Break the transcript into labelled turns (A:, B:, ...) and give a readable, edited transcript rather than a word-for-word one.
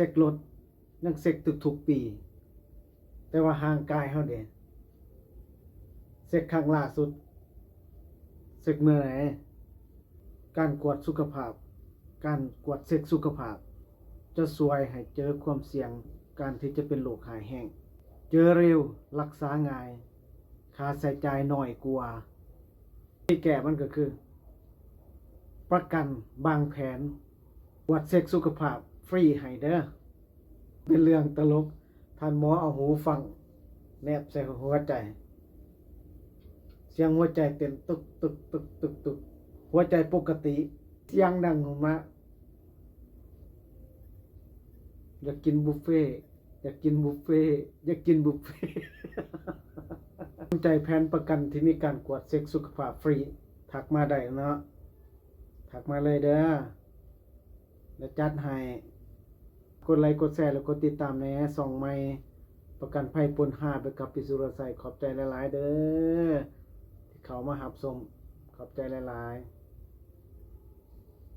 A: ช็ครถยังเช็คทุกๆปีแต่ว่าห่างกายเฮาเด้เช็คครั้งล่าสุดเช็คเมื่อไหร่การกวดสุขภาพการกวดเช็คสุขภาพจะช่วยให้เจอความเสี่ยงการที่จะเป็นโรคหายแห้งเจอเร็วรักษาง่ายค่าใช้จ่ายน้อยกว่าที่แก้มันก็คือประกันบางแผนตรวจเช็คสุขภาพฟรีให้เด้อเป็นเรื่องตลกท่านหมอเอาหูฟังแนบใส่หัวใจเสียงหัวใจเต้นตึกตึกตึกตึกตึกหัวใจปกติเสียงดังออกมาอยากกินบุฟเฟ่อยากกินบุฟเฟ่อยากกินบุฟเฟ่สนใจแผนประกันที่มีการกวดเช็คสุขภาพฟรีทักมาได้เนาะทักมาเลยเด้อแล้วจัดให้กดไลค์กดแชร์แล้วกดติดตามในส่องใหม่ประกันภัยปน5ไปกับพิสุรสัยขอบใจหลายๆเด้อที่เขามาหับชมขอบใจหลายๆ